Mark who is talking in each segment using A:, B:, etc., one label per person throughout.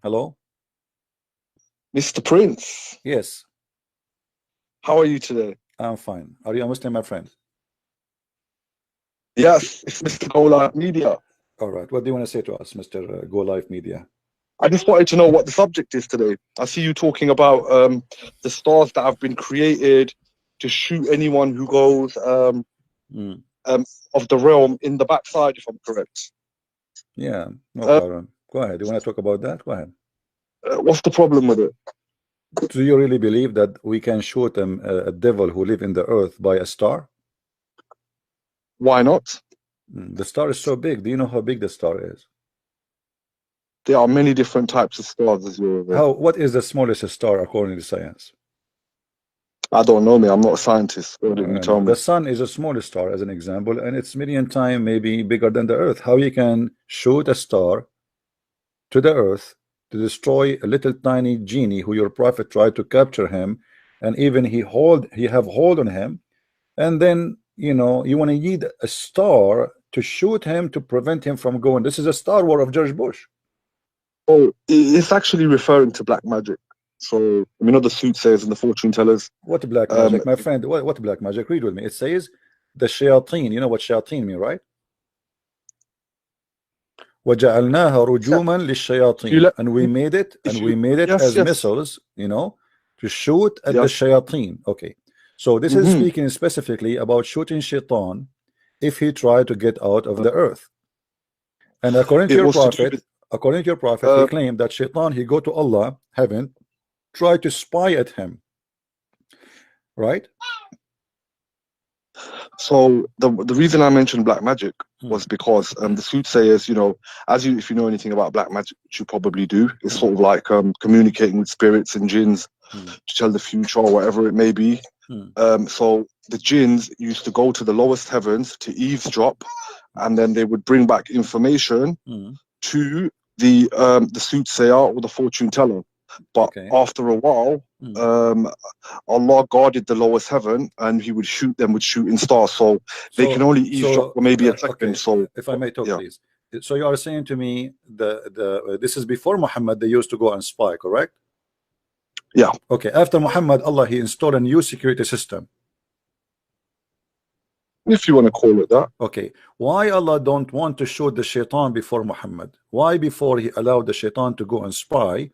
A: Hello?
B: Mr. Prince,
A: Yes,
B: how are you today?
A: I'm fine. Are you a Muslim, my friend?
B: Yes, it's Mr. Gola Media.
A: All right. What do you want to say to us, Mr. Go Live Media?
B: I just wanted to know what the subject is today. I see you talking about the stars that have been created to shoot anyone who goes
A: Mm.
B: um, of the realm in the backside, if I'm correct.
A: Yeah, no
B: Uh,
A: problem. Go ahead. You want to talk about that? Go ahead.
B: what's the problem with it?
A: Do you really believe that we can shoot a devil who live in the earth by a star?
B: Why not?
A: The star is so big. Do you know how big the star is?
B: There are many different types of stars, as you're aware.
A: What is the smallest star according to science?
B: I don't know, me. I'm not a scientist. Why didn't you tell
A: The
B: me?
A: sun is a smallest star, as an example, and it's million times maybe bigger than the earth. How you can shoot a star to the earth to destroy a little tiny genie who your prophet tried to capture him, and even he have hold on him, and then you want to need a star to shoot him to prevent him from going. This is a Star War of George Bush.
B: Oh, it's actually referring to black magic. So, you know, the soothsayers and the fortune tellers.
A: What black
B: Um,
A: magic, my friend? What black magic? Read with me. It says the shayateen. You know what shayateen mean, right? وَجَعَلْنَاهَا رُجُومًا
B: if you
A: لِلشَّيَاطِينِ,
B: let,
A: and we made it,
B: if you, yes,
A: as
B: yes,
A: missiles, to shoot at the
B: yeah.
A: shayateen. Okay, so this is
B: Mm-hmm.
A: speaking specifically about shooting shaitan if he tried to get out of the earth. And
B: It was to do with,
A: according to your prophet, he
B: uh,
A: claimed that shaitan, he go to Allah, heaven, try to spy at him, right?
B: so the reason I mentioned black magic
A: Hmm.
B: was because the soothsayers, you know, if you know anything about black magic, which you probably do, it's
A: Hmm.
B: sort of like communicating with spirits and jinns
A: Hmm.
B: to tell the future or whatever it may be.
A: Hmm.
B: So the jinns used to go to the lowest heavens to eavesdrop, and then they would bring back information
A: Hmm.
B: to the soothsayer or the fortune teller. But
A: Okay.
B: after a while,
A: Hmm.
B: Allah guarded the lowest heaven, and He would shoot them with shooting stars. So they can only eavesdrop for maybe a second.
A: Okay,
B: So
A: if I may talk,
B: yeah,
A: please. So you are saying to me this is before Muhammad they used to go and spy, correct?
B: yeah.
A: Okay, after Muhammad, Allah he installed a new security system.
B: If you want to call it that.
A: Okay, why Allah don't want to shoot the shaitan before Muhammad? Why before he allowed the shaitan to go and spy,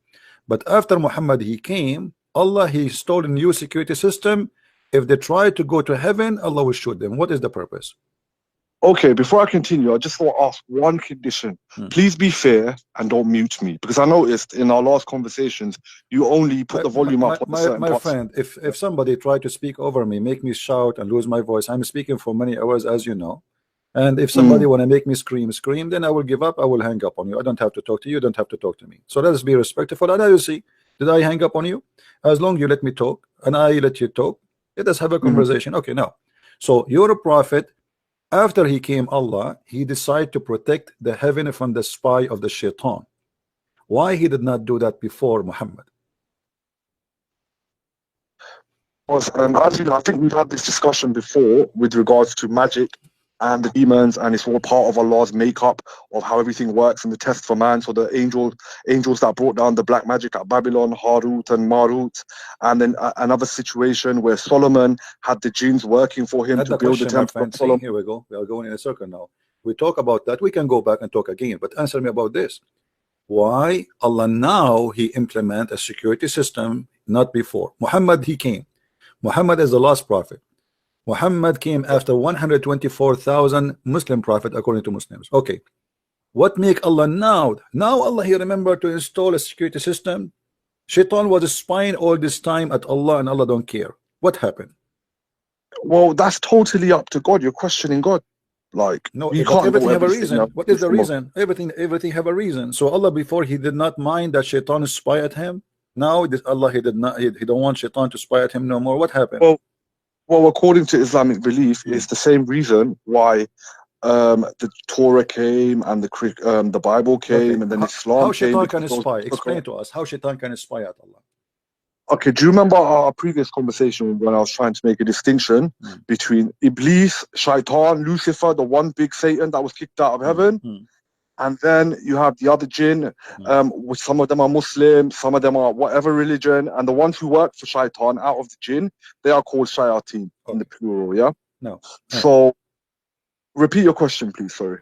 A: but after Muhammad he came, Allah he installed a new security system. If they try to go to heaven, Allah will shoot them. What is the purpose?
B: Okay, before I continue, I just want to ask one condition. Please be fair and don't mute me, because I noticed in our last conversations you only put the volume up on the certain
A: My
B: parts.
A: friend, if somebody tried to speak over me, make me shout and lose my voice, I'm speaking for many hours, as you know. And if somebody want to make me scream, then I will give up. I will hang up on you. I don't have to talk to you. You don't have to talk to me. So let us be respectful. And I will see. Did I hang up on you? As long as you let me talk and I let you talk, let us have a conversation. Okay, now. So you're a prophet. After he came Allah, he decided to protect the heaven from the spy of the shaitan. Why he did not do that before Muhammad?
B: As you know, I think we've had this discussion before with regards to magic and the demons, and it's all part of Allah's makeup of how everything works and the test for man. So the angels that brought down the black magic at Babylon, Harut and Marut, and then another situation where Solomon had the jinns working for him to build the
A: Question, my
B: temple of
A: friend. See,
B: Solomon.
A: here we go. We are going in a circle now. We talk about that. We can go back and talk again, but answer me about this. Why Allah now he implement a security system, not before? Muhammad he came. Muhammad is the last prophet. Muhammad came after 124,000 Muslim prophet according to Muslims. Okay, what make Allah now? Now Allah he remembered to install a security system. Shaitan was spying all this time at Allah and Allah don't care. What happened?
B: Well, that's totally up to God. You're questioning God. Like,
A: No,
B: you
A: but
B: can't go
A: everything have a
B: everything
A: reason.
B: else.
A: What is the reason? Everything have a reason. So Allah before he did not mind that Shaitan spy at him. Now this Allah he did not he don't want Shaitan to spy at him no more. What happened?
B: Well, according to Islamic belief, it's the same reason why the Torah came and the Bible came and then Islam
A: how
B: came.
A: Shaitan can spy? Explain to us how Shaitan can spy at Allah.
B: Okay, do you remember our previous conversation when I was trying to make a distinction between Iblis, Shaitan, Lucifer, the one big Satan that was kicked out of heaven, And then you have the other jinn, which some of them are Muslim, some of them are whatever religion, and the ones who work for shaitan out of the jinn, they are called shayateen in the plural, yeah?
A: No.
B: So, repeat your question, please, sorry.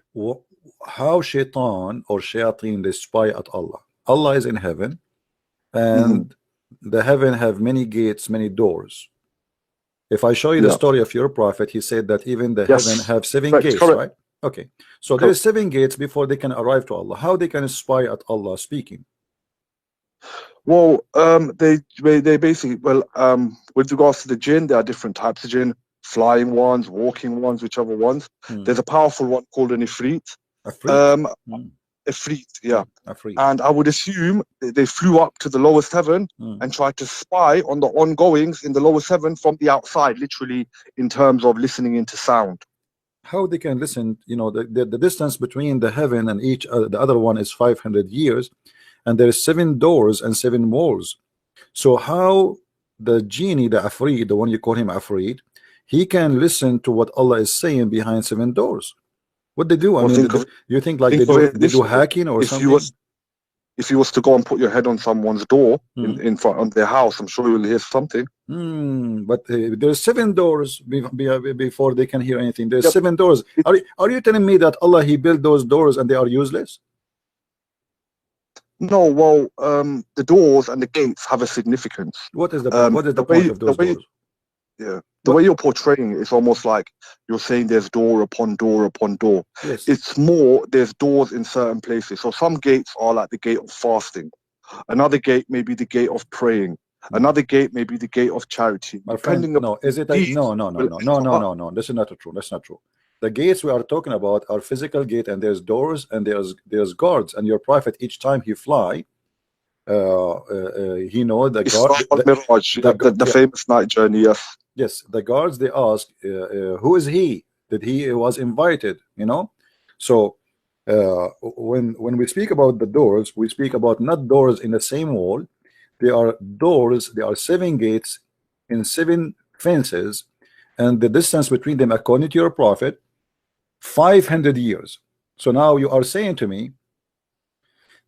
A: How shaitan or shayateen, they spy at Allah? Allah is in heaven, and the heaven have many gates, many doors. If I show you the story of your prophet, he said that even the heaven have 7 gates, right? Okay, so there's 7 gates before they can arrive to Allah. How they can spy at Allah speaking?
B: Well, they basically, well, with regards to the jinn, there are different types of jinn, flying ones, walking ones, whichever ones. There's a powerful one called an ifrit. Ifrit, yeah. And I would assume they flew up to the lowest heaven and tried to spy on the ongoings in the lowest heaven from the outside, literally in terms of listening into sound.
A: How they can listen? You know, the distance between the heaven and each the other one is 500 years, and there's 7 doors and 7 walls. So how the genie, the Afreed, the one you call him Afreed, he can listen to what Allah is saying behind 7 doors? What they do? I mean, you think like they do hacking or something?
B: If you was to go and put your head on someone's door in front of their house, I'm sure you'll hear something.
A: But there's 7 doors before they can hear anything. There's 7 doors. Are you telling me that Allah, he built those doors and they are useless?
B: No, well, the doors and the gates have a significance.
A: What is the point of those doors?
B: Yeah, the way you're portraying it, it's almost like you're saying there's door upon door upon door.
A: Yes.
B: It's more, there's doors in certain places. So some gates are like the gate of fasting. Another gate may be the gate of praying. Another gate may be the gate of charity.
A: My friend, no, is it no. This is not true. That's not true. The gates we are talking about are physical gate, and there's doors and there's guards. And your prophet, each time he fly, he know the guard,
B: the famous night journey.
A: Yes, the guards, they ask, who is he? That he was invited, you know? So when we speak about the doors, we speak about not doors in the same wall. They are doors, they are 7 gates in 7 fences, and the distance between them, according to your prophet, 500 years. So now you are saying to me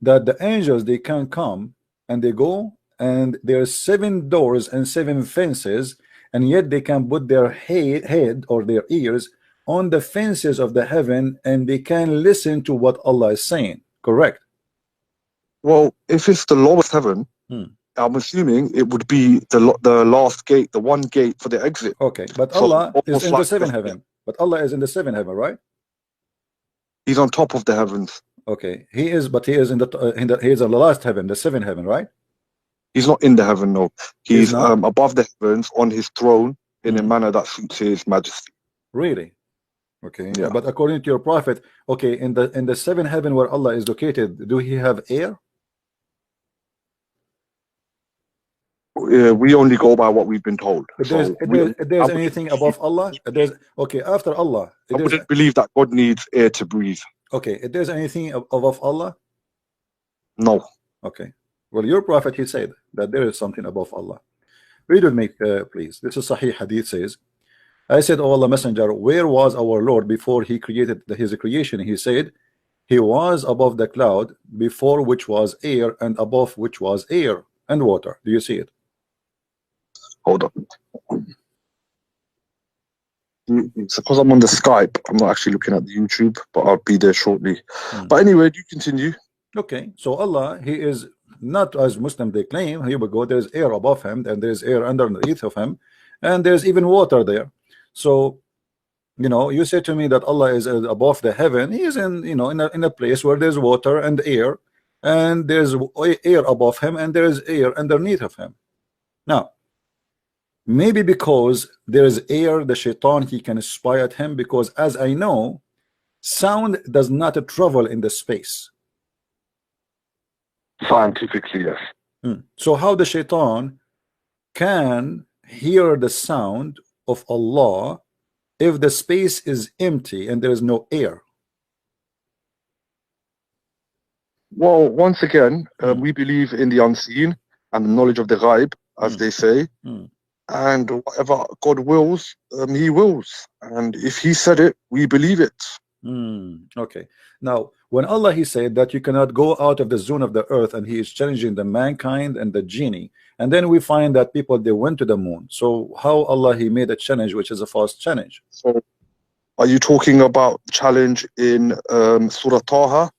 A: that the angels, they can come and they go, and there are 7 doors and 7 fences, and yet they can put their head or their ears on the fences of the heaven, and they can listen to what Allah is saying. Correct?
B: Well, if it's the lowest heaven, I'm assuming it would be the last gate, the one gate for the exit.
A: Okay, but Allah is in the 7th heaven. But Allah is in the 7th heaven, right?
B: He's on top of the heavens.
A: Okay, he is, but he is in the last heaven, the 7th heaven, right?
B: He's not in the heaven, no. He's above the heavens on his throne in a manner that suits his majesty.
A: Really? Okay.
B: Yeah.
A: But according to your prophet, okay, in the 7th heaven where Allah is located, do he have air?
B: We only go by what we've been told.
A: If there's anything above Allah, okay, after Allah,
B: I wouldn't believe that God needs air to breathe.
A: Okay, if there's anything above Allah?
B: No.
A: Okay. Well, your prophet, he said that there is something above Allah. Read with me, please. This is Sahih Hadith says, I said, O Allah Messenger, where was our Lord before he created his creation? He said, he was above the cloud, before which was air, and above which was air and water. Do you see it?
B: Hold on. It's because I'm on the Skype. I'm not actually looking at the YouTube, but I'll be there shortly. But anyway, you continue.
A: Okay, so Allah, he is not as Muslim they claim. Here we go. There's air above him, and there's air underneath of him, and there's even water there. So, you know, you say to me that Allah is above the heaven. He is in, you know, in a place where there's water and air, and there's air above him, and there's air underneath of him. Now, maybe because there is air, the shaitan, he can spy at him, because as I know, sound does not travel in the space.
B: Scientifically, yes.
A: So how the shaitan can hear the sound of Allah if the space is empty and there is no air?
B: Well, once again, we believe in the unseen and the knowledge of the ghaib, as they say. And whatever God wills, he wills. And if he said it, we believe it.
A: Okay. Now, when Allah he said that you cannot go out of the zone of the earth, and he is challenging the mankind and the genie, and then we find that people they went to the moon. So how Allah he made a challenge which is a false challenge?
B: So, are you talking about challenge in Surah Taha?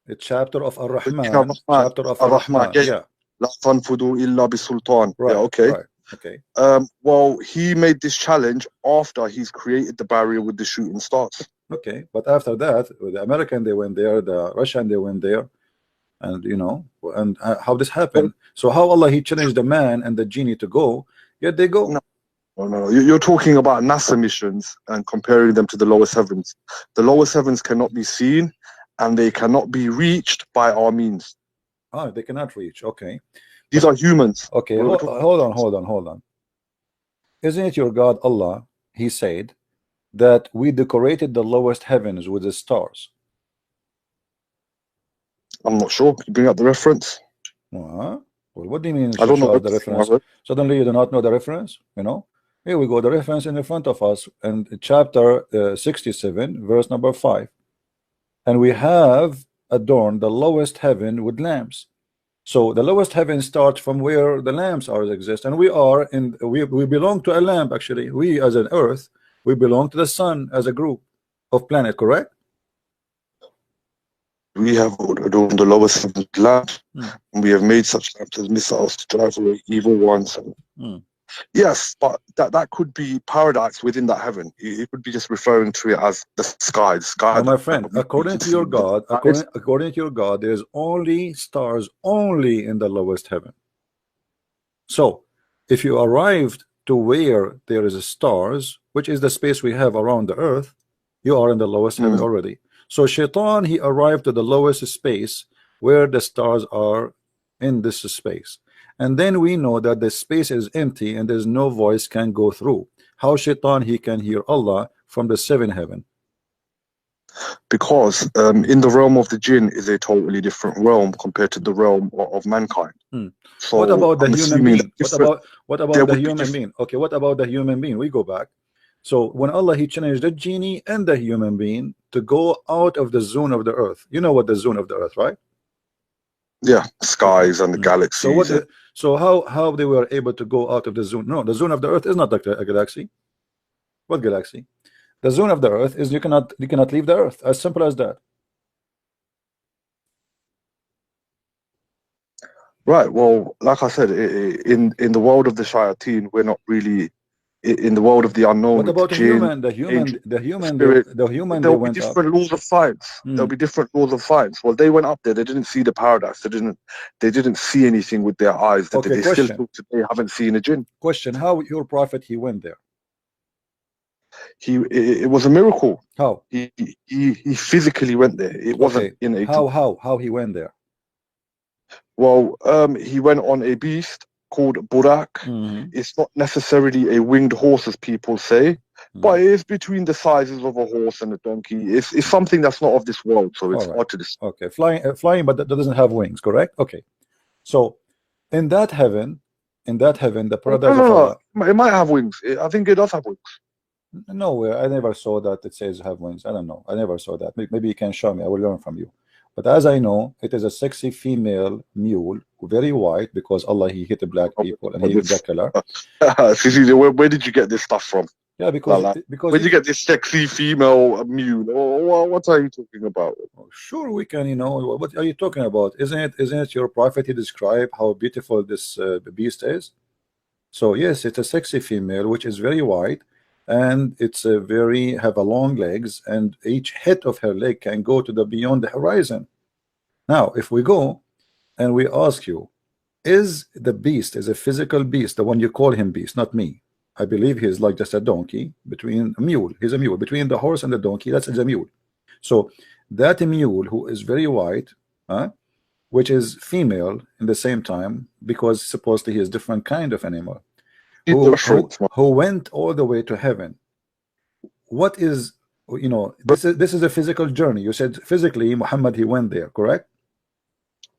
A: The chapter of Ar-Rahman,
B: Ar-Rahman.
A: chapter of
B: Ar-Rahman.
A: Ar-Rahman.
B: Yeah.
A: Yeah.
B: La tanfudu illa bisultan.
A: Right.
B: Yeah. Okay.
A: Right. Okay.
B: Well, he made this challenge after he's created the barrier with the shooting stars.
A: Okay. But after that, the American they went there, the Russian they went there, and you know, and how this happened. So how Allah he challenged the man and the genie to go, yet they go.
B: No. No. You're talking about NASA missions and comparing them to the lowest heavens. The lowest heavens cannot be seen, and they cannot be reached by our means.
A: Ah, they cannot reach. Okay.
B: These are humans.
A: Okay. Hold on. Isn't it your God Allah? He said that we decorated the lowest heavens with the stars.
B: I'm not sure. Can you bring up the reference?
A: Well, what do you mean?
B: I don't know
A: the reference. Suddenly you do not know the reference. You know. Here we go. The reference in the front of us, and chapter 67, verse number 5. And we have adorned the lowest heaven with lamps. So the lowest heaven starts from where the lamps are exist, and we are in. We belong to a lamp. Actually, we as an Earth, we belong to the sun as a group of planet. Correct?
B: We have adorned the lowest heaven with lamps, and we have made such lamps as missiles to drive away evil ones. Yes, but that could be paradise within that heaven. It could be just referring to it as the sky. The sky.
A: Oh, my friend, according to your God, according to your God, there's only stars only in the lowest heaven. So, if you arrived to where there is stars, which is the space we have around the earth, you are in the lowest heaven already. So, Shaitan he arrived to the lowest space where the stars are in this space. And then we know that the space is empty and there's no voice can go through. How Shaitan he can hear Allah from the seventh heaven?
B: Because in the realm of the jinn is a totally different realm compared to the realm of mankind. So
A: what about the human being? What about the human being? Okay, what about the human being? We go back. So when Allah he challenged the genie and the human being to go out of the zone of the earth. You know what the zone of the earth, right?
B: Yeah, skies and the galaxies.
A: So how they were able to go out of the zone? No, the zone of the earth is not like a galaxy. What galaxy? The zone of the earth is you cannot leave the earth. As simple as that.
B: Right. Well, like I said, in the world of the shayateen, we're not really in the world of the unknown.
A: What about the human? The human. There'll
B: be different laws of science. There'll be different laws of science. Well, they went up there. They didn't see the paradise. They didn't see anything with their eyes.
A: Okay,
B: they still today haven't seen a jinn.
A: Question: how your prophet he went there?
B: It was a miracle.
A: How?
B: He physically went there. It wasn't in a.
A: How he went there?
B: Well, he went on a beast called Burak. It's not necessarily a winged horse as people say, but it is between the sizes of a horse and a donkey. It's something that's not of this world, so it's hard to describe.
A: Okay, flying, but that doesn't have wings, correct? Okay, so in that heaven, the paradise of Allah,
B: it might have wings. I think it does have wings.
A: No, I never saw that it says have wings. I don't know. I never saw that. Maybe you can show me. I will learn from you. But as I know, it is a sexy female mule, very white, because Allah he hit the black people and he hit the color.
B: Where did you get this stuff from?
A: Yeah, because
B: where did you get this sexy female mule? What are you talking about?
A: Sure, we can. You know, what are you talking about? Isn't it your prophet? He described how beautiful this beast is. So yes, it's a sexy female which is very white, and it's have a long legs, and each head of her leg can go to the beyond the horizon. Now, if we go and we ask you, is the beast is a physical beast, the one you call him beast, not me. I believe he's like just a donkey between a mule. He's a mule between the horse and the donkey. That's a mule. So that mule who is very white, which is female in the same time, because supposedly he is different kind of animal, who went all the way to heaven. What is, you know, this is a physical journey. You said physically Muhammad he went there, correct?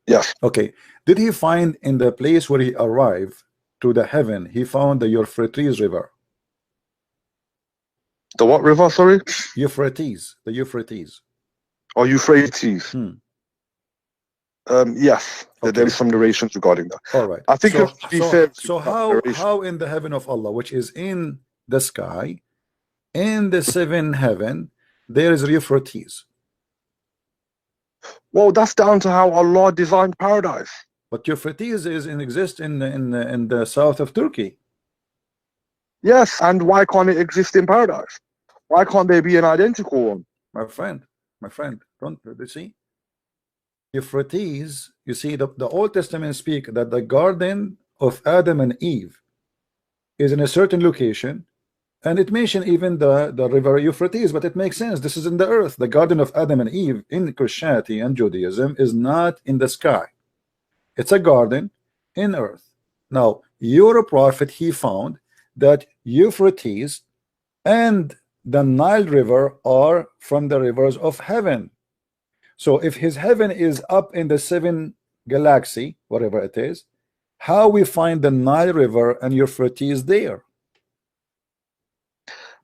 B: Yes.
A: Okay. Did he find in the place where he arrived to the heaven, he found the Euphrates River?
B: The what river? Sorry.
A: Euphrates, the Euphrates.
B: Or Euphrates? Yes, there
A: Okay.
B: is some narrations regarding that.
A: All right.
B: I think
A: So,
B: to be fair,
A: how in the heaven of Allah, which is in the sky, in the seventh heaven, there is Euphrates?
B: Well, that's down to how Allah designed paradise.
A: But Euphrates exists in the south of Turkey.
B: Yes, and why can't it exist in paradise? Why can't there be an identical one?
A: My friend, don't you see? Euphrates, you see, the Old Testament speak that the garden of Adam and Eve is in a certain location, and it mentioned even the river Euphrates, but it makes sense. This is in the earth. The garden of Adam and Eve in Christianity and Judaism is not in the sky. It's a garden in earth. Now, your prophet, he found that Euphrates and the Nile River are from the rivers of heaven. So if his heaven is up in the seven galaxy, whatever it is, how we find the Nile River and Euphrates there?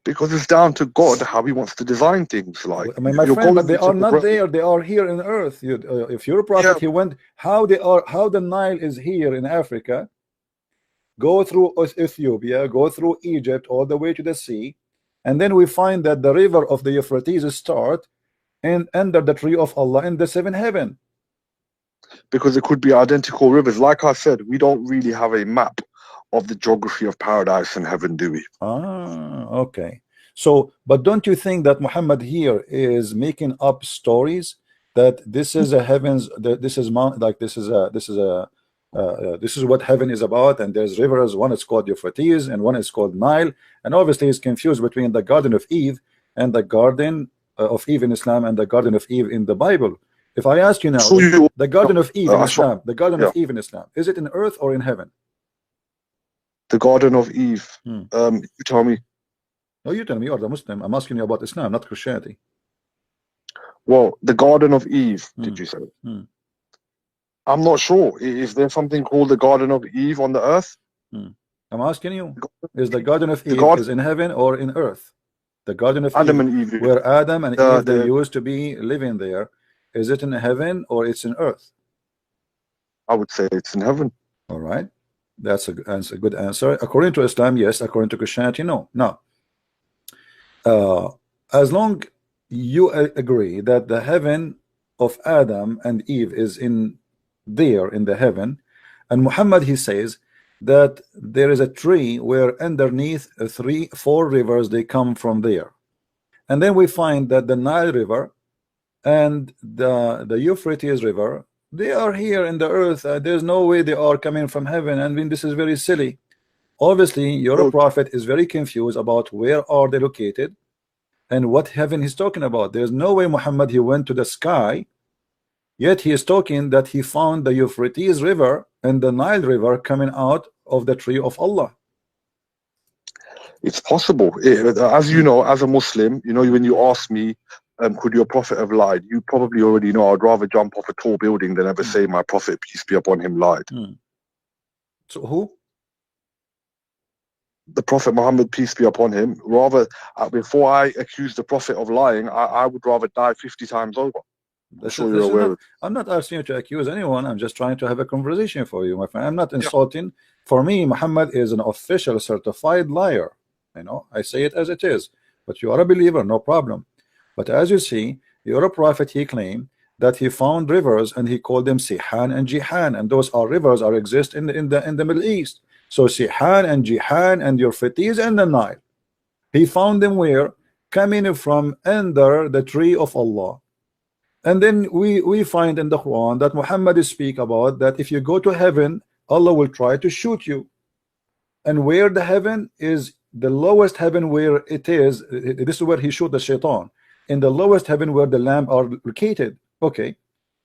B: Because it's down to God how He wants to design things. Like,
A: I mean, my friend, but they are not there. They are here in earth. If your prophet, he went, how the Nile is here in Africa, go through Ethiopia, go through Egypt, all the way to the sea, and then we find that the river of the Euphrates start and under the tree of Allah in the seventh heaven.
B: Because it could be identical rivers. Like I said, we don't really have a map of the geography of paradise and heaven, do we?
A: Okay. So, but don't you think that Muhammad here is making up stories that this is a heavens, this is mount, like this is what heaven is about, and there's rivers. One is called Euphrates and one is called Nile, and obviously he's confused between the Garden of Eve and the Garden of Eve in Islam and the Garden of Eve in the Bible. If I ask you now, the Garden of Eve in Islam, the Garden of Eve in Islam, is it in earth or in heaven?
B: The Garden of Eve. You tell me.
A: No, you tell me. You're the Muslim. I'm asking you about Islam, not Christianity.
B: Well, the Garden of Eve, did you say? I'm not sure. Is there something called the Garden of Eve on the earth?
A: I'm asking you, is the Garden of Eve is in heaven or in earth? The Garden of
B: Adam
A: Eve,
B: and Eve,
A: where Adam and Eve they used to be living there, is it in heaven or it's in earth?
B: I would say it's in heaven.
A: All right, that's a good answer. According to Islam, yes. According to Christianity, no. Now, as long you agree that the heaven of Adam and Eve is in there in the heaven, and Muhammad, he says that there is a tree where underneath 3-4 rivers they come from there, and then we find that the Nile River and the Euphrates River, they are here in the earth. There's no way they are coming from heaven. I mean, this is very silly. Obviously your prophet is very confused about where are they located and what heaven he's talking about. There's no way Muhammad he went to the sky, yet he is talking that he found the Euphrates River and the Nile River coming out of the tree of Allah.
B: It's possible. As you know, as a Muslim, you know, when you ask me, could your prophet have lied? You probably already know I'd rather jump off a tall building than ever say my prophet, peace be upon him, lied.
A: So who?
B: The Prophet Muhammad, peace be upon him. Rather, before I accuse the prophet of lying, I would rather die 50 times over. I'm sure you're aware.
A: I'm not asking you to accuse anyone. I'm just trying to have a conversation for you, my friend. I'm not insulting. For me, Muhammad is an official certified liar. You know, I say it as it is. But you are a believer, no problem. But as you see, you're a prophet. He claimed that he found rivers and he called them Sihan and Jihan, and those are rivers are exist in the Middle East. So Sihan and Jihan and Euphrates and the Nile, he found them where? Coming from under the tree of Allah. And then we find in the Quran that Muhammad is speak about that if you go to heaven, Allah will try to shoot you. And where the heaven is, the lowest heaven where it is, this is where he shoot the shaitan, in the lowest heaven where the lamb are located. Okay,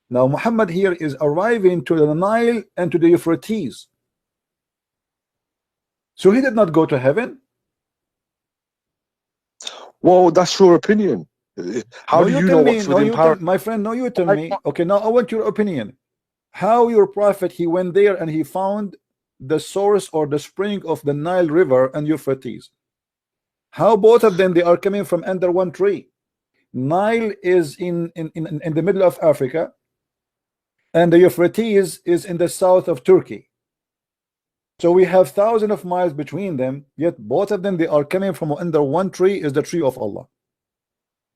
A: now Muhammad here is arriving to the Nile and to the Euphrates. So he did not go to heaven.
B: Well, that's your opinion. How do you know what's within paradise?
A: My friend, no, you tell me. Okay, now I want your opinion. How your prophet, he went there and he found the source or the spring of the Nile River and Euphrates. How both of them they are coming from under one tree? Nile is in the middle of Africa, and the Euphrates is in the south of Turkey. So we have thousands of miles between them, yet both of them they are coming from under one tree, is the tree of Allah.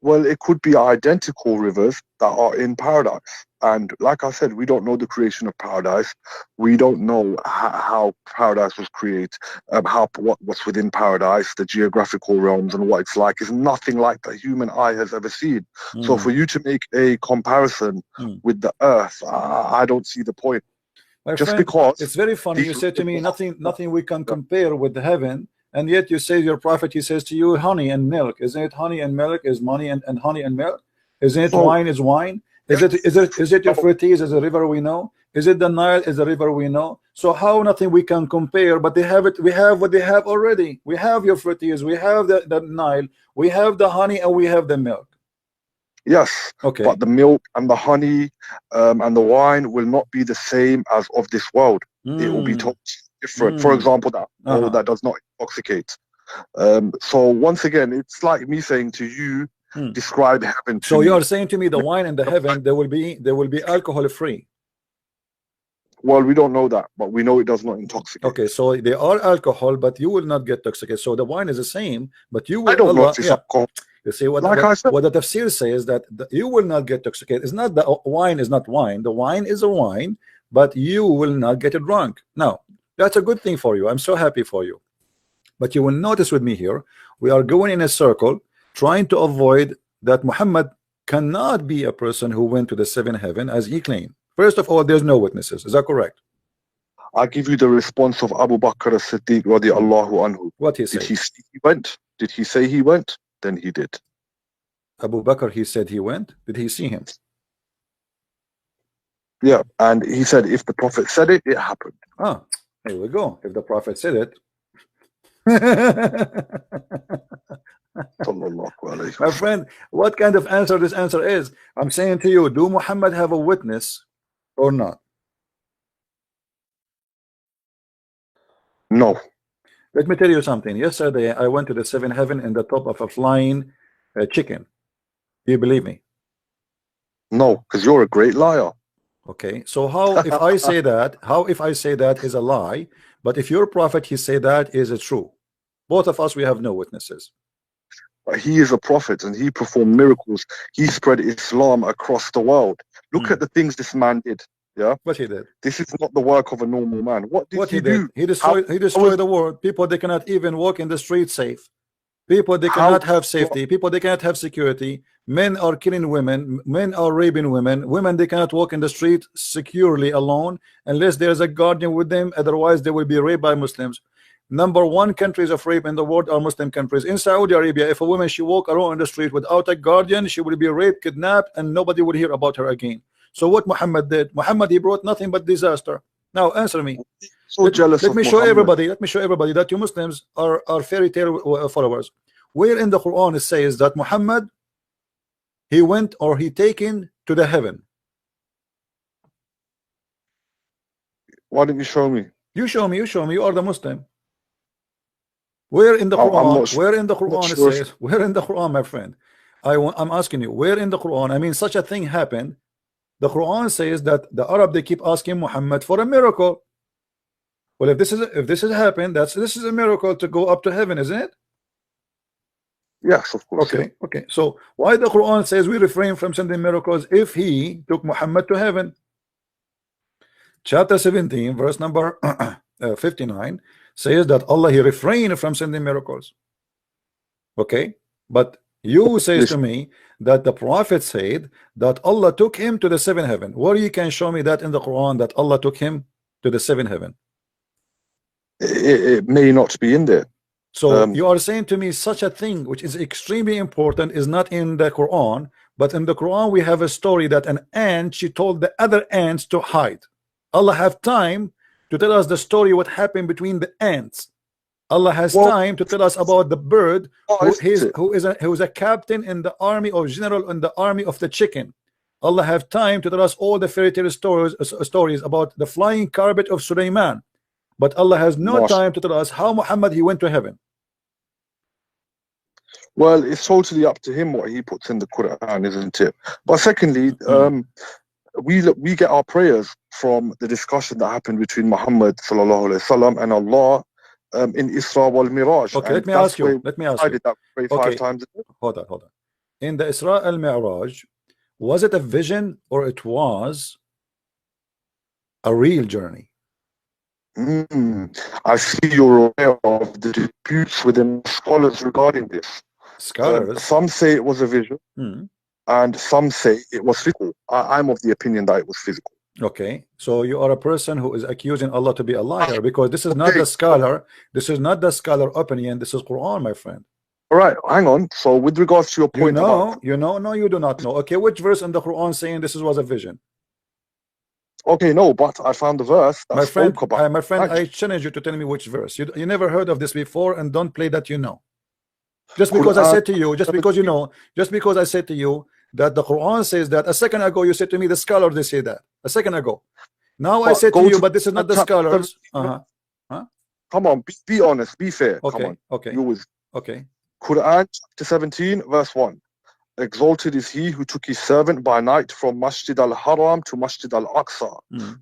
B: Well, it could be identical rivers that are in paradise. And like I said, we don't know the creation of paradise. We don't know how paradise was created, what's within paradise, the geographical realms and what it's like. Is nothing like the human eye has ever seen. So for you to make a comparison with the earth, I don't see the point.
A: My
B: Just
A: friend,
B: because
A: it's very funny. You said to me, nothing we can compare with heaven, and yet you say your prophet, he says to you, honey and milk. Isn't it honey and milk is money and honey and milk? Isn't it wine is wine? Is it Euphrates is a river we know? Is it the Nile is a river we know? So how nothing we can compare, but they have it, we have what they have already. We have Euphrates, we have the Nile, we have the honey, and we have the milk.
B: Yes,
A: okay,
B: but the milk and the honey and the wine will not be the same as of this world. It will be totally different. For example, that does not intoxicate. So once again, it's like me saying to you, describe heaven to
A: so
B: me.
A: you are saying to me the wine and the heaven there will be alcohol free.
B: Well, we don't know that, but we know it does not intoxicate.
A: Okay, so they are alcohol, but you will not get intoxicated. So the wine is the same, but you will.
B: I don't know if it's alcohol.
A: You see what,
B: like
A: what the tafsir says, that you will not get intoxicated. It's not the wine is not wine. The wine is a wine, but you will not get drunk. Now, that's a good thing for you. I'm so happy for you. But you will notice with me here, we are going in a circle, trying to avoid that Muhammad cannot be a person who went to the seventh heaven as he claimed. First of all, there's no witnesses. Is that correct?
B: I give you the response of Abu Bakr as-Siddiq radiallahu anhu.
A: What he said?
B: Did he say he went? Did he say he went? Then he did.
A: Abu Bakr, he said he went. Did he see him?
B: Yeah, and he said if the Prophet said it, it happened.
A: Ah, here we go. If the Prophet said it. My friend, what kind of answer this answer is? I'm saying to you, do Muhammad have a witness or not?
B: No.
A: Let me tell you something. Yesterday I went to the seventh heaven in the top of a flying chicken. Do you believe me?
B: No, because you're a great liar.
A: Okay, so how if I say that, is a lie, but if your prophet he say that is it true? Both of us, we have no witnesses.
B: But he is a prophet and he performed miracles. He spread Islam across the world. Look at the things this man did. Yeah,
A: what he did.
B: This is not the work of a normal man. What did he do?
A: He destroyed the world. People, they cannot even walk in the street safe. People, they cannot have safety. People, they cannot have security. Men are killing women. Men are raping women. Women, they cannot walk in the street securely alone unless there's a guardian with them. Otherwise, they will be raped by Muslims. Number one countries of rape in the world are Muslim countries. In Saudi Arabia, if a woman she walk around in the street without a guardian, she will be raped, kidnapped, and nobody will hear about her again. So what Muhammad did? Muhammad, he brought nothing but disaster. Now answer me.
B: So jealous.
A: Let me show everybody. Let me show everybody that you Muslims are fairy tale followers. Where in the Quran it says that Muhammad he went or he taken to the heaven?
B: Why didn't you show me?
A: You show me. You show me. You are the Muslim. Where in the Quran? Where in the Quran it says? Where in the Quran, my friend? I'm asking you. Where in the Quran? I mean, such a thing happened. The Quran says that the Arab they keep asking Muhammad for a miracle. Well, if this has happened, this is a miracle to go up to heaven, isn't it?
B: Yes, of course.
A: Okay, okay. So why the Quran says we refrain from sending miracles if he took Muhammad to heaven? Chapter 17, verse number 59 says that Allah he refrained from sending miracles. Okay, but you says to me that the Prophet said that Allah took him to the seventh heaven. Where you can show me that in the Quran that Allah took him to the seventh heaven?
B: It may not be in there.
A: So you are saying to me such a thing which is extremely important is not in the Quran, but in the Quran we have a story that an ant she told the other ants to hide. Allah have time to tell us the story what happened between the ants. Allah has time to tell us about the bird who is a captain in the army or general in the army of the chicken. Allah have time to tell us all the fairy tale stories about the flying carpet of Sulaiman. But Allah has no time to tell us how Muhammad he went to heaven.
B: Well, it's totally up to him what he puts in the Quran, isn't it? But secondly, we get our prayers from the discussion that happened between Muhammad sallallahu alaihi wasallam and Allah in Isra wal Miraj.
A: Okay,
B: And
A: let me
B: that's
A: ask you.
B: where
A: Let me
B: we
A: ask you.
B: decided that we pray
A: Okay,
B: 5 times a day.
A: hold on, hold on. In the Isra al-Mi'raj, was it a vision or it was a real journey?
B: I see you're aware of the disputes within scholars regarding this.
A: Scholars.
B: Some say it was a vision, and some say it was physical. I'm of the opinion that it was physical.
A: Okay, so you are a person who is accusing Allah to be a liar, because this is not the scholar. This is not the scholar opinion. This is Quran, my friend.
B: All right, hang on. So with regards to your point,
A: no, you do not know. Okay, which verse in the Quran saying this was a vision?
B: Okay, no, but I found the verse that
A: my friend,
B: spoke about.
A: My friend, I challenge you to tell me which verse. You never heard of this before, and don't play that you know. Just because I said to you, just because you know, just because I said to you that the Quran says that a second ago, you said to me the scholar they say that a second ago. Now I said to you, but this is not the scholars.
B: Come on, be honest, be fair.
A: Okay,
B: come on.
A: Okay.
B: You always.
A: Okay.
B: Quran chapter 17, verse 1. Exalted is he who took his servant by night from Masjid al-Haram to Masjid al-Aqsa,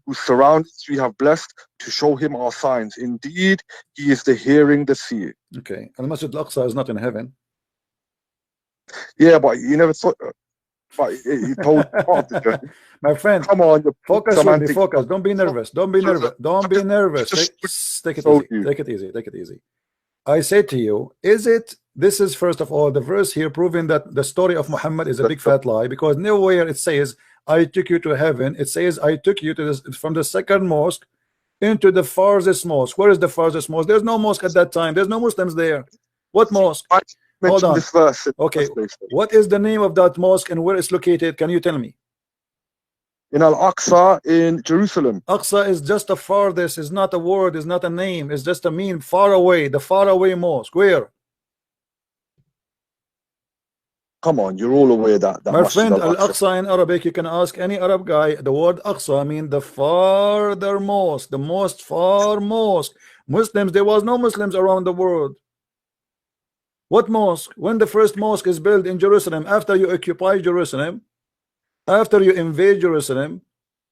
B: whose surroundings we have blessed to show him our signs. Indeed, he is the hearing, the seeing.
A: Okay, and Masjid al-Aqsa is not in heaven.
B: Yeah, but you never thought. But you told part of the journey.
A: My friend,
B: come on,
A: focus with me. Focus. Don't be nervous. Don't be nervous. Don't be nervous. Take it easy. Take it easy. Take it easy. I say to you, is it? This is first of all the verse here proving that the story of Muhammad is a big fat lie, because nowhere it says I took you to heaven. It says I took you to this, from the second mosque into the farthest mosque. Where is the farthest mosque? There's no mosque at that time. There's no Muslims there. What mosque? Hold on.
B: This verse
A: okay, what is the name of that mosque and where it's located? Can you tell me?
B: In Al-Aqsa in Jerusalem.
A: Aqsa is just the farthest. Is not a word. Is not a name. It's just a mean far away. The far away mosque. Where?
B: Come on, you're all aware that.
A: My friend, Al-Aqsa in Arabic, you can ask any Arab guy. The word Aqsa mean the farthermost, the most far mosque. Muslims, there was no Muslims around the world. What mosque? When the first mosque is built in Jerusalem, after you occupy Jerusalem, after you invade Jerusalem,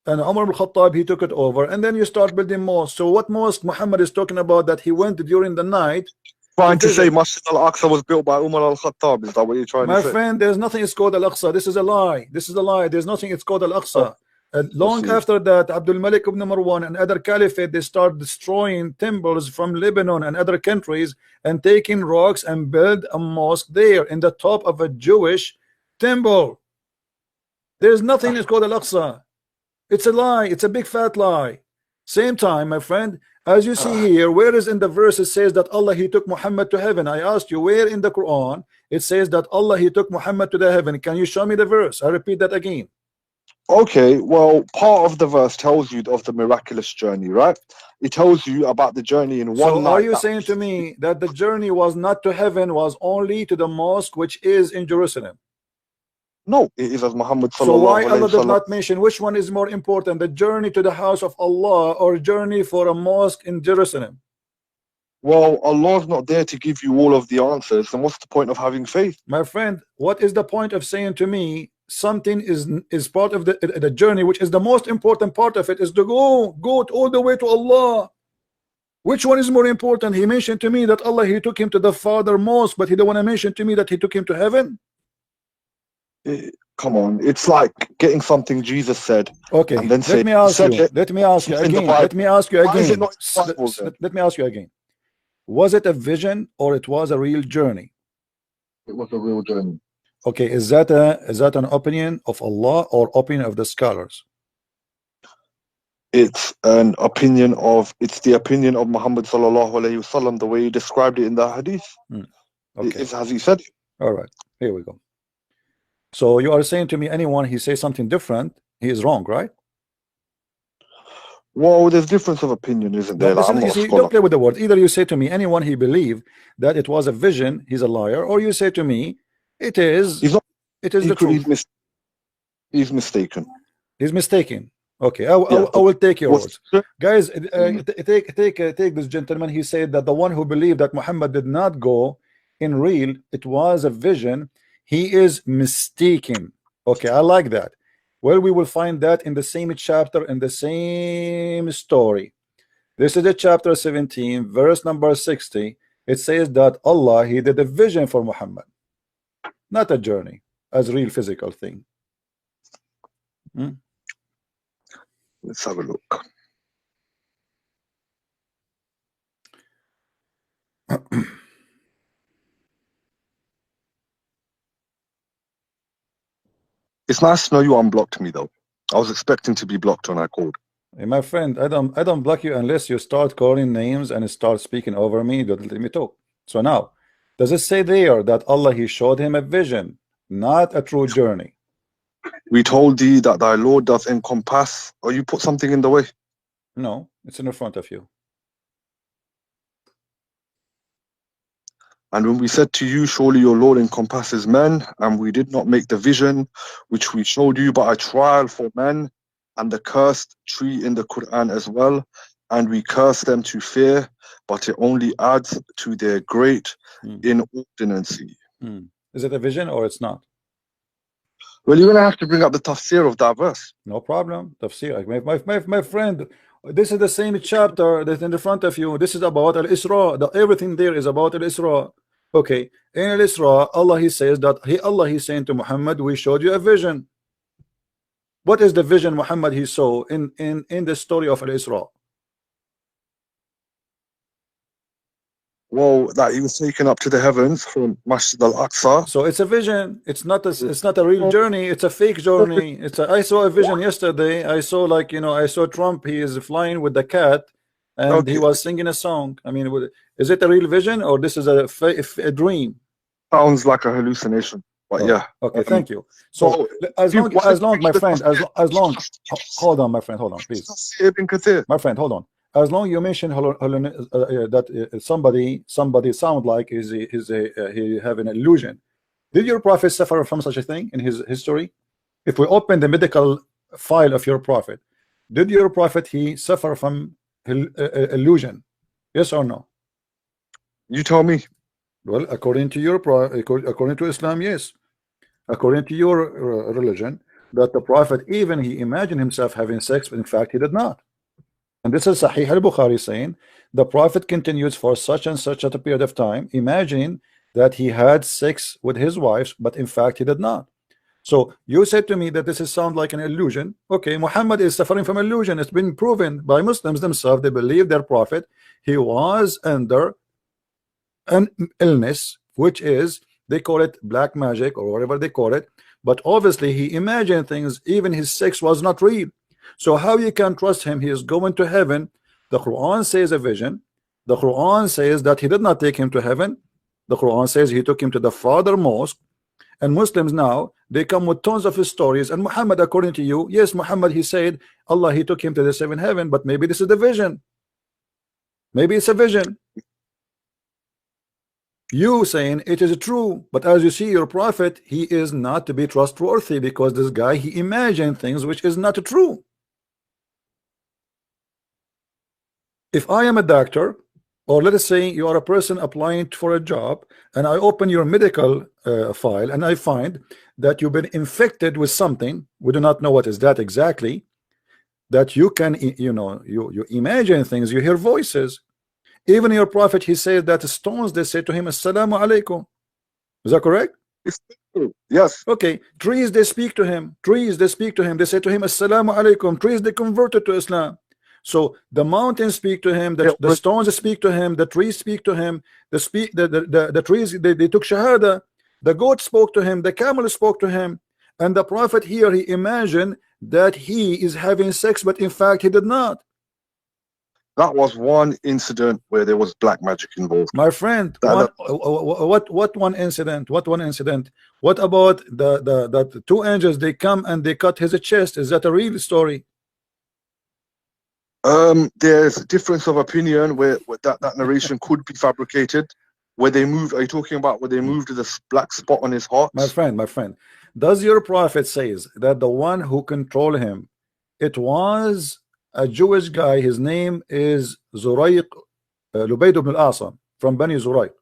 A: and Umar al-Khattab, he took it over, and then you start building mosques. So what mosque Muhammad is talking about that he went during the night?
B: Trying to say Masjid al-Aqsa was built by Umar al-Khattab. Is that what you're trying to say?
A: My friend, there's nothing it's called Al-Aqsa. This is a lie. This is a lie. There's nothing it's called Al-Aqsa. Long after that, Abdul Malik ibn Marwan and other caliphate, they start destroying temples from Lebanon and other countries and taking rocks and build a mosque there in the top of a Jewish temple. There's nothing it's called Al-Aqsa. It's a lie. It's a big fat lie. Same time, my friend, as you see here, where is in the verse it says that Allah, he took Muhammad to heaven? I asked you, where in the Quran it says that Allah, he took Muhammad to the heaven? Can you show me the verse? I repeat that again.
B: Okay, well, part of the verse tells you of the miraculous journey, right? It tells you about the journey in one night.
A: So are you saying to me that the journey was not to heaven, was only to the mosque which is in Jerusalem?
B: No, it is as Muhammad sallallahu
A: So why Allah did
B: sallam.
A: not mention which one is more important, the journey to the house of Allah or journey for a mosque in Jerusalem?
B: Well, Allah's not there to give you all of the answers. Then what's the point of having faith?
A: My friend, what is the point of saying to me something is part of the journey, which is the most important part of it, is to go all the way to Allah? Which one is more important? He mentioned to me that Allah, he took him to the farther mosque, but he don't want to mention to me that he took him to heaven.
B: Come on, it's like getting something Jesus said.
A: Okay,
B: and then
A: let me ask you again. Let me ask you again. Let me ask you again. Was it a vision or it was a real journey?
B: It was a real journey.
A: Okay, is that an opinion of Allah or opinion of the scholars?
B: It's the opinion of Muhammad sallallahu alaihi wasallam, the way he described it in the hadith.
A: Okay.
B: It's as he said.
A: All right, here we go. So you are saying to me, anyone he says something different, he is wrong, right?
B: Well, there's difference of opinion, isn't there?
A: Listen, don't play with the words. Either you say to me, anyone he believed that it was a vision, he's a liar, or you say to me, it is. It is the truth.
B: He's mistaken.
A: He's mistaken. Okay, I will take your words, guys. Take this gentleman. He said that the one who believed that Muhammad did not go in real, it was a vision, he is mistaken. Okay, I like that. Well, we will find that in the same chapter, in the same story. This is the chapter 17, verse number 60. It says that Allah, he did a vision for Muhammad, not a journey as real physical thing.
B: Let's have a look. It's nice to know you unblocked me, though. I was expecting to be blocked when I called.
A: Hey, my friend, I don't block you unless you start calling names and start speaking over me. Don't let me talk. So now, does it say there that Allah, he showed him a vision, not a true journey?
B: We told thee that thy Lord doth encompass, or you put something in the way.
A: No, it's in the front of you.
B: And when we said to you, surely your Lord encompasses men, and we did not make the vision which we showed you but a trial for men, and the cursed tree in the Quran as well, and we curse them to fear, but it only adds to their great inordinancy.
A: Is it a vision or it's not?
B: Well, you're going to have to bring up the tafsir of that verse.
A: No problem. Tafsir. My friend, this is the same chapter that's in the front of you. This is about Al-Isra. Everything there is about Al-Isra. Okay. In Al-Isra, Allah, he says that Allah, he's saying to Muhammad, we showed you a vision. What is the vision Muhammad he saw in the story of Al-Isra?
B: Well, that he was taken up to the heavens from Masjid al-Aqsa.
A: So it's a vision. It's not a real journey. It's a fake journey. I saw a vision yesterday. I saw, like, I saw Trump. He is flying with the cat, and he was singing a song. I mean, is it a real vision or this is a dream?
B: Sounds like a hallucination. But yeah.
A: Okay, thank you. So as long, my friend, as long, hold on, my friend, hold on, please. My friend, hold on. As long you mention that somebody sound like he have an illusion. Did your prophet suffer from such a thing in his history? If we open the medical file of your prophet, did your prophet he suffer from illusion? Yes or no?
B: You tell me.
A: Well, according to according to Islam, yes. According to your religion, that the prophet, even he imagined himself having sex, but in fact he did not. And this is Sahih al-Bukhari saying the prophet continues for such and such a period of time, imagining that he had sex with his wives, but in fact he did not. So you said to me that this is sound like an illusion. Okay, Muhammad is suffering from illusion. It's been proven by Muslims themselves. They believe their prophet, he was under an illness, which is, they call it black magic or whatever they call it, but obviously he imagined things. Even his sex was not real. So how you can trust him? He is going to heaven. The Quran says a vision. The Quran says that he did not take him to heaven. The Quran says he took him to the Father Mosque. And Muslims now, they come with tons of his stories. And Muhammad, according to you, yes, Muhammad, he said Allah, he took him to the seventh heaven, but maybe this is the vision. Maybe it's a vision. You saying it is true, but as you see, your prophet, he is not to be trustworthy, because this guy, he imagined things which is not true. If I am a doctor, or let us say you are a person applying for a job, and I open your medical file and I find that you've been infected with something, we do not know what is that exactly, that you can, you imagine things, you hear voices. Even your prophet, he says that stones, they say to him, Assalamu alaikum. Is that correct?
B: Yes.
A: Okay. Trees, they speak to him. Trees, they speak to him. They say to him, Assalamu alaikum. Trees, they converted to Islam. So the mountains speak to him, the stones speak to him, the trees speak to him, the trees, they took shahada, the goat spoke to him, the camel spoke to him, and the prophet here, he imagined that he is having sex, but in fact he did not.
B: That was one incident where there was black magic involved.
A: My friend, what one incident? What one incident? What about the two angels, they come and they cut his chest? Is that a real story?
B: There's a difference of opinion where that narration could be fabricated. Where they moved, are you talking about where they moved to the black spot on his heart?
A: My friend, does your prophet says that the one who controlled him, it was a Jewish guy, his name is Zurayq, Lubayd ibn al-Asam, from Bani Zurayq,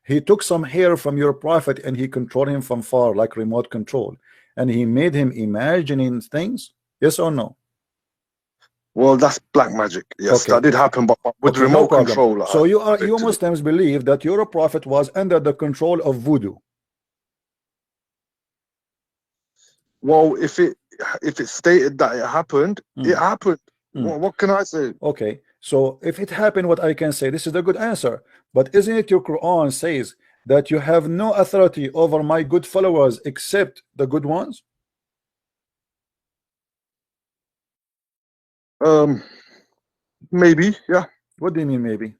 A: he took some hair from your prophet and he controlled him from far like remote control, and he made him imagining things? Yes or no?
B: Well, that's black magic. Yes,
A: Okay.
B: that did happen, but with
A: Okay, no
B: remote
A: problem.
B: control.
A: So you
B: predicted it.
A: Muslims believe that your prophet was under the control of voodoo.
B: Well, if it stated that it happened, it happened. What can I say?
A: Okay, so if it happened, what I can say, this is the good answer. But isn't it your Quran says that you have no authority over my good followers except the good ones?
B: Maybe, yeah.
A: What do you mean maybe?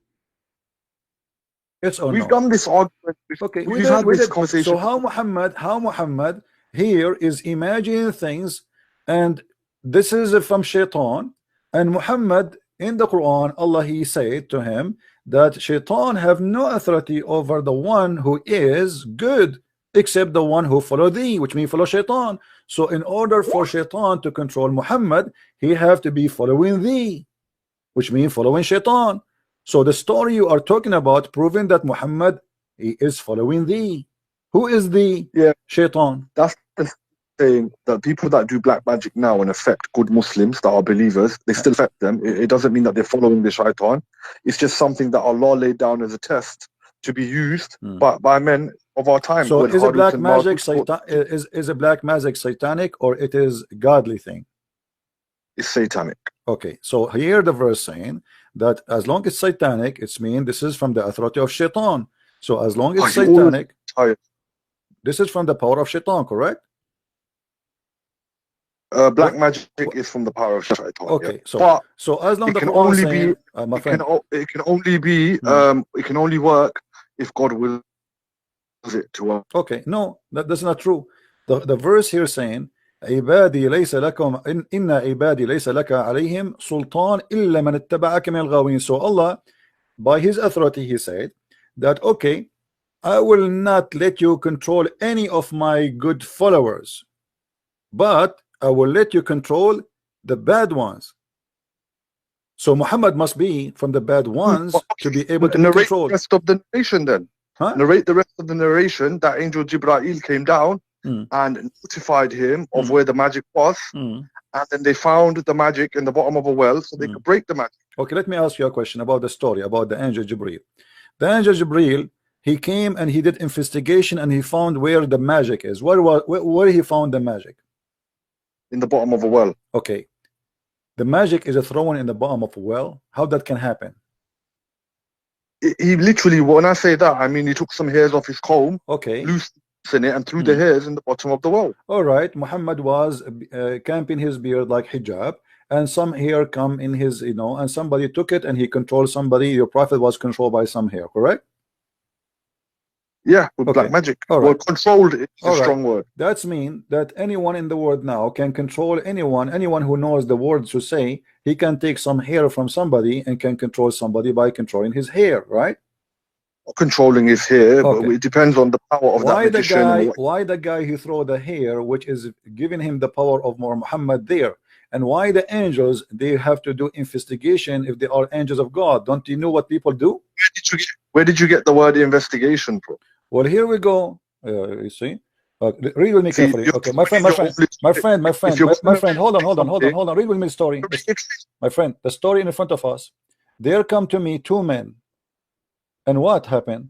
A: Yes or
B: We've
A: no?
B: done this argument.
A: Okay,
B: We've had
A: we
B: this
A: did.
B: conversation.
A: So how Muhammad here is imagining things, and this is from Shaitan, and Muhammad in the Quran, Allah he said to him that Shaitan have no authority over the one who is good except the one who follow thee, which means follow Shaitan. So in order for Shaitan to control Muhammad, he have to be following thee, which means following Shaitan. So the story you are talking about proving that Muhammad he is following thee. Who is the Shaitan?
B: That's the thing, that people that do black magic now and affect good Muslims that are believers, they still affect them. It doesn't mean that they're following the shaitan. It's just something that Allah laid down as a test to be used by men of our time.
A: So is a black magic is a black magic satanic, or it is godly thing?
B: It's satanic.
A: Okay, so here the verse saying that as long as satanic, it's mean this is from the authority of Shaitan. So as long as satanic, this is from the power of Shaitan, correct?
B: Black magic is from the power of Shaitan.
A: Okay,
B: yeah.
A: so as long
B: it
A: the
B: can
A: Quran
B: only
A: saying,
B: be it can only be it can only work if God wills it to work.
A: Okay, no, that's not true. The verse here saying عبادي ليس لكم إن عبادي ليس لك عليهم سلطان إلا من اتبعك من الغاوين. So Allah, by his authority, he said that okay, I will not let you control any of my good followers, but I will let you control the bad ones. So Muhammad must be from the bad ones to be able to be controlled.
B: The rest of the narration then. Narrate the rest of the narration that angel Jibreel came down and notified him of where the magic was, and then they found the magic in the bottom of a well so they could break the magic.
A: Okay, let me ask you a question about the story about the angel Jibreel. The angel Jibreel, he came and he did investigation and he found where the magic is. Where he found the magic?
B: In the bottom of a well.
A: Okay, the magic is thrown in the bottom of a well. How that can happen?
B: He literally, when I say that, I mean he took some hairs off his comb,
A: okay,
B: loosened it and threw the hairs in the bottom of the well.
A: All right, Muhammad was camping his beard like hijab, and some hair come in his, and somebody took it and he controlled somebody. Your prophet was controlled by some hair, correct?
B: Yeah, with black magic.
A: All right.
B: Well, controlled is a strong word.
A: That's mean that anyone in the world now can control anyone who knows the words to say, he can take some hair from somebody and can control somebody by controlling his hair, right?
B: Controlling his hair, but it depends on the power of that magician.
A: Why the guy who throw the hair, which is giving him the power of Muhammad there, and why the angels, they have to do investigation if they are angels of God? Don't you know what people do?
B: Where did you get the word investigation from?
A: Well, here we go. You see, read with me carefully. Okay, my friend, hold on. Read with me the story. My friend, the story in front of us. There come to me two men, and what happened?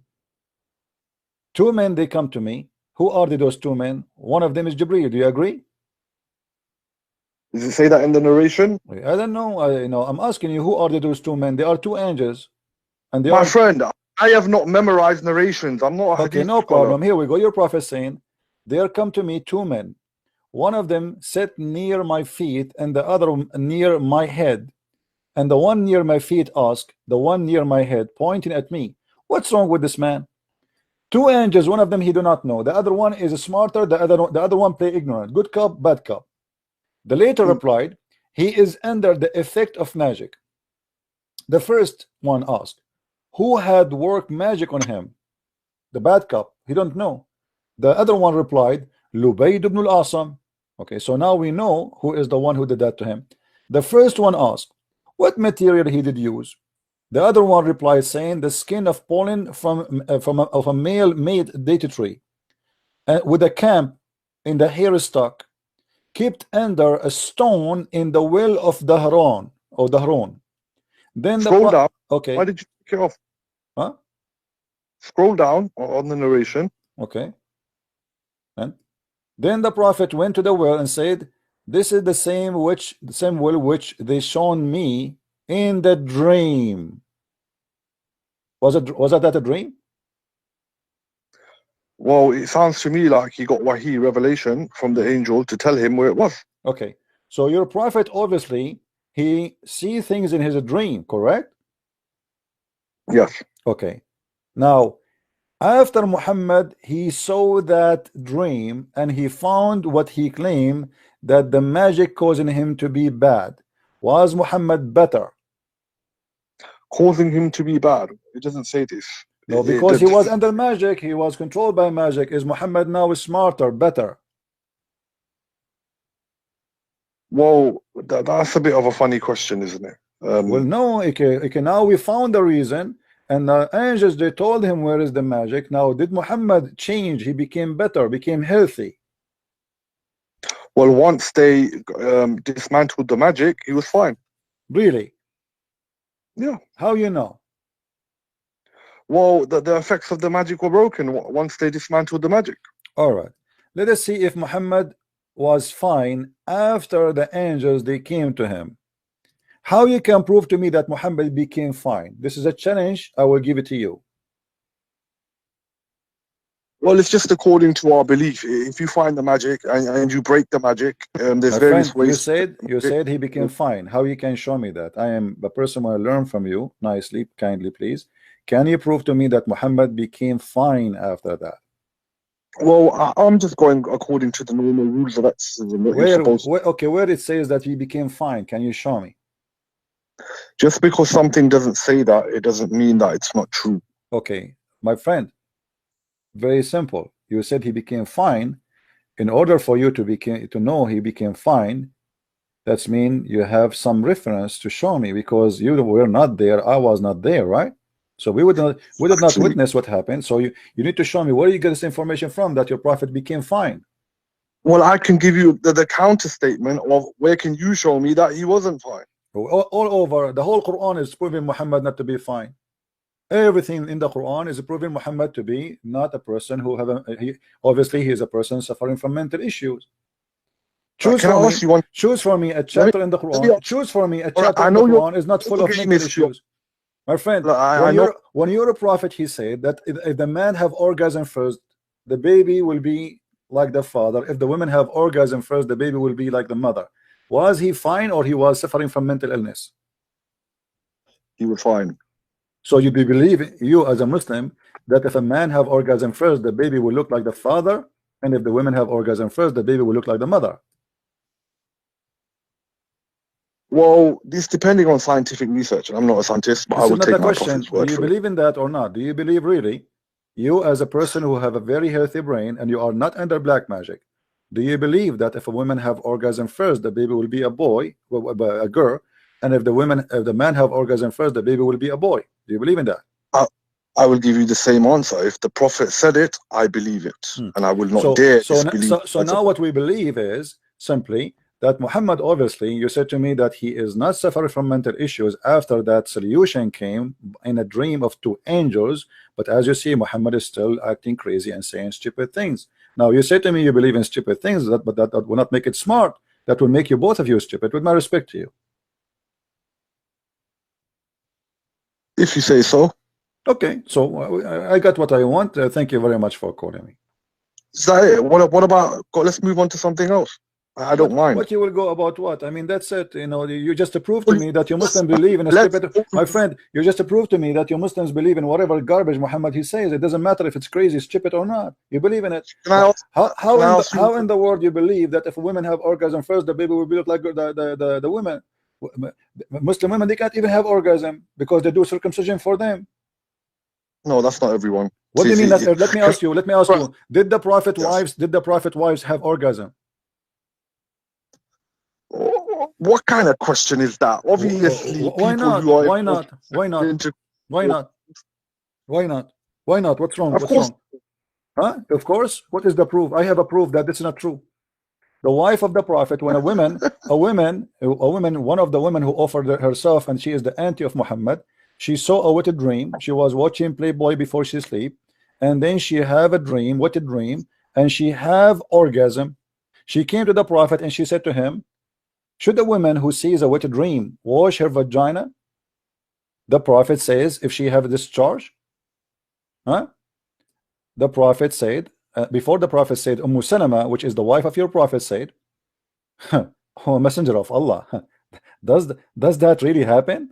A: Two men, they come to me. Who are those two men? One of them is Jibreel. Do you agree?
B: Does it say that in the narration?
A: I don't know. I'm asking you, who are those two men? They are two angels, and
B: my friend, I have not memorized narrations. I'm not a
A: okay, no problem. Here we go. Your prophet saying, there come to me two men. One of them sat near my feet and the other near my head. And the one near my feet asked the one near my head, pointing at me, what's wrong with this man? Two angels, one of them he do not know. The other one is smarter. The other one play ignorant. Good cop, bad cop. The later replied, he is under the effect of magic. The first one asked, who had worked magic on him? The bad cop, he don't know. The other one replied, Lubayd ibn al-Asam. Okay, so now we know who is the one who did that to him. The first one asked, what material he did use? The other one replied saying, the skin of pollen from of a male made date tree, with a camp in the hair stock, kept under a stone in the well of Dahran or Dahron. Then
B: Scroll down.
A: okay.
B: Why did you take it off?
A: Huh?
B: Scroll down on the narration.
A: Okay. And then the prophet went to the well and said, this is the same well which they shown me in the dream. Was that a dream?
B: Well, it sounds to me like he got wahi, revelation from the angel to tell him where it was.
A: Okay. So your prophet, obviously, he see things in his dream, correct?
B: Yes.
A: Okay. Now, after Muhammad, he saw that dream and he found what he claimed, that the magic causing him to be bad. Was Muhammad better?
B: Causing him to be bad. It doesn't say this.
A: No, because he was under magic, he was controlled by magic. Is Muhammad now smarter, better?
B: Well, that's a bit of a funny question, isn't it?
A: Well, no, okay, now we found the reason, and the angels, they told him where is the magic. Now, did Muhammad change? He became better, became healthy.
B: Well, once they dismantled the magic, he was fine.
A: Really?
B: Yeah.
A: How you know?
B: Well, the effects of the magic were broken once they dismantled the magic.
A: All right. Let us see if Muhammad was fine after the angels, they came to him. How you can prove to me that Muhammad became fine? This is a challenge. I will give it to you.
B: Well, it's just according to our belief. If you find the magic and you break the magic, there's various ways.
A: You said he became fine. How you can show me that? I am a person who learn from you nicely, kindly, please. Can you prove to me that Muhammad became fine after that?
B: Well, I'm just going according to the normal rules of exorcism.
A: Where it says that he became fine, can you show me?
B: Just because something doesn't say that, it doesn't mean that it's not true.
A: Okay, my friend, very simple. You said he became fine. In order for you to know he became fine, that's mean you have some reference to show me, because you were not there, I was not there, right? So we did not witness what happened. So you need to show me where you get this information from that your prophet became fine.
B: Well, I can give you the counter statement of where can you show me that he wasn't fine.
A: All over the whole Quran is proving Muhammad not to be fine. Everything in the Quran is proving Muhammad to be not a person who obviously he is a person suffering from mental issues. Choose for me a chapter in the Quran. Choose for me a chapter in the Quran is not full of mental issues. My friend, when you're a prophet, he said that if the man have orgasm first, the baby will be like the father. If the women have orgasm first, the baby will be like the mother. Was he fine, or he was suffering from mental illness?
B: He was fine.
A: So you believe, you as a Muslim, that if a man have orgasm first, the baby will look like the father, and if the women have orgasm first, the baby will look like the mother?
B: Well, this depending on scientific research. I'm not a scientist, but I would take my prophet's word.
A: Do you believe in that or not? Do you believe really, you as a person who have a very healthy brain and you are not under black magic, do you believe that if a woman have orgasm first, the baby will be a boy, a girl, and if the man have orgasm first, the baby will be a boy? Do you believe in that?
B: I will give you the same answer. If the prophet said it, I believe it, and I will not dare disbelieve.
A: So now what we believe is simply that Muhammad, obviously, you said to me that he is not suffering from mental issues after that solution came in a dream of two angels. But as you see, Muhammad is still acting crazy and saying stupid things. Now you say to me you believe in stupid things, but that will not make it smart. That will make you, both of you, stupid, with my respect to you.
B: If you say so.
A: Okay, so I got what I want. Thank you very much for calling me.
B: Is that it? What about, let's move on to something else. I don't mind.
A: What you will go about what? I mean, that's it. You know, you just proved to me that you Muslims believe in a stupid. My friend, you just proved to me that you Muslims believe in whatever garbage Muhammad he says. It doesn't matter if it's crazy, stupid or not. You believe in it. How in the world you believe that if women have orgasm first, the baby will be like the women? Muslim women, they can't even have orgasm because they do circumcision for them.
B: No, that's not everyone.
A: What do you mean? Let me ask you. Did the prophet wives have orgasm?
B: What kind of question is that? Obviously,
A: Why
B: people
A: not?
B: who are
A: Why not? Why not?
B: into,
A: Why not? Why not? Why not? What's wrong?
B: of
A: What's
B: course,
A: wrong? Huh? Of course. What is the proof? I have a proof that this is not true. The wife of the prophet, when one of the women who offered herself, and she is the auntie of Muhammad, she saw a wetted dream. She was watching Playboy before she sleep, and then she have a dream, wetted dream, and she have orgasm. She came to the prophet and she said to him, should a woman who sees a wetted dream wash her vagina? The prophet says, if she have a discharge. Huh? The prophet said, before the prophet said, Salama, which is the wife of your prophet, said, oh, messenger of Allah, does that really happen?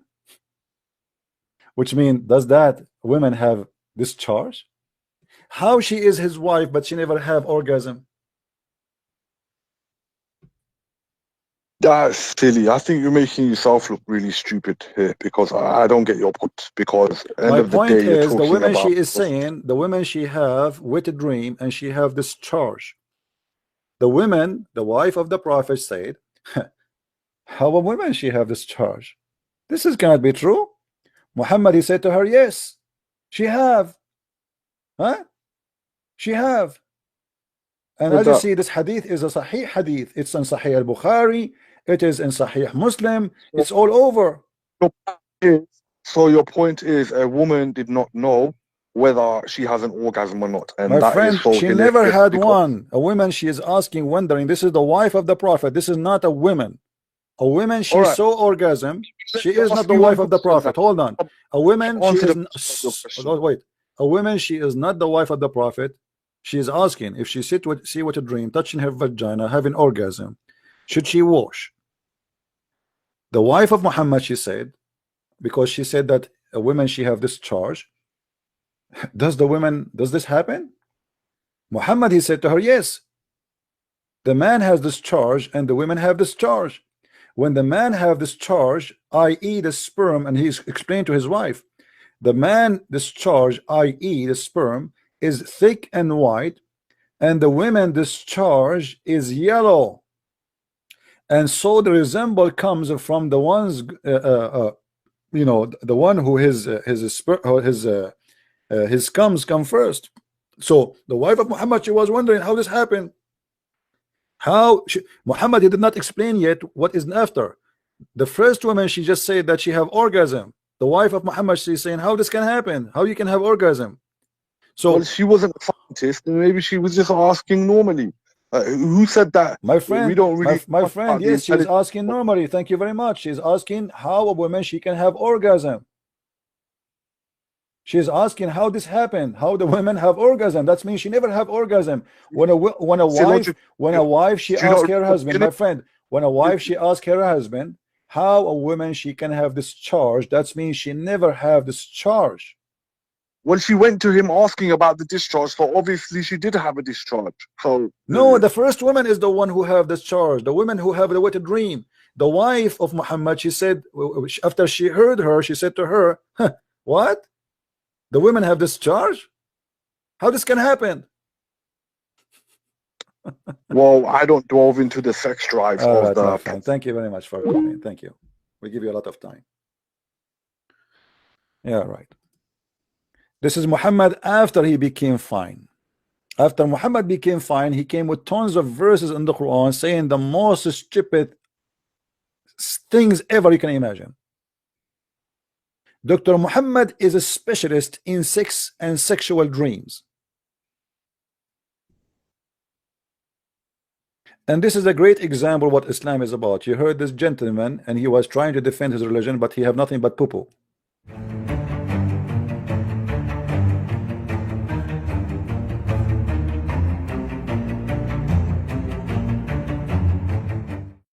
A: Which means, does that women have discharge? How she is his wife but she never have orgasm?
B: that's silly. I think you're making yourself look really stupid here because I don't get your point. Because at the end
A: My
B: of the
A: point
B: day, you're
A: is, the
B: talking
A: women
B: about
A: she is saying, the women she have wetted dream and she have discharge. The women, the wife of the prophet said, how a woman she have discharge? This is cannot be true. Muhammad, he said to her, yes, she have. Huh? She have. And as you see, this hadith is a Sahih hadith. It's in Sahih al-Bukhari. It is in Sahih Muslim. It's all over.
B: So your point is a woman did not know whether she has an orgasm or not, and
A: My
B: that is
A: friend,
B: so
A: she
B: hilarious
A: never had
B: because
A: one. A woman, she is asking, wondering. This is the wife of the prophet. This is not a woman. A woman,
B: all
A: she
B: right,
A: saw orgasm.
B: let
A: She
B: me
A: is not
B: ask
A: the
B: you one
A: wife of the
B: question now.
A: prophet. Hold on. A woman, she
B: Answer
A: is.
B: the question of your question.
A: Oh, wait. A woman, she is not the wife of the prophet. She is asking if she see what a dream, touching her vagina, having orgasm, should she wash? The wife of Muhammad, she said, because she said that a woman she have this charge. Does this happen? Muhammad, he said to her, yes. The man has this charge and the women have this charge. When the man have this charge, i.e. the sperm, and he's explained to his wife, the man discharge, i.e. the sperm, is thick and white, and the women discharge is yellow. And so the resemble comes from the ones, you know, the one who his comes come first. So the wife of Muhammad, she was wondering how this happened. Muhammad, he did not explain yet what is after. The first woman, she just said that she have orgasm. The wife of Muhammad, she's saying how this can happen, how you can have orgasm.
B: Well,
A: So
B: she wasn't a scientist, and maybe she was just asking normally. Who said that?
A: my
B: We
A: friend,
B: don't really
A: my
B: talk
A: friend,
B: about the
A: yes, she's
B: intelligence.
A: asking normally. Thank you very much. She's asking how a woman she can have orgasm. She's asking how this happened, how the women have orgasm. That means she never have orgasm. When a
B: Physiological.
A: wife she
B: Do you not
A: asks her husband,
B: really?
A: my friend, when a wife she asks her husband how a woman she can have discharge, that means she never have discharge.
B: Well, she went to him asking about the discharge, so obviously she did have a discharge. So
A: No, the first woman is the one who have discharge. The women who have the wetted dream. The wife of Muhammad, she said, after she heard her, she said to her, huh, what? The women have discharge? How this can happen?
B: well, I don't delve into the sex drive
A: All
B: of
A: right, my
B: the.
A: friend. Thank you very much for coming. Thank you. We give you a lot of time. Yeah, right. This is Muhammad after he became fine. After Muhammad became fine, he came with tons of verses in the Quran saying the most stupid things ever you can imagine. Dr. Muhammad is a specialist in sex and sexual dreams. And this is a great example what Islam is about. You heard this gentleman and he was trying to defend his religion, but he have nothing but poo-poo.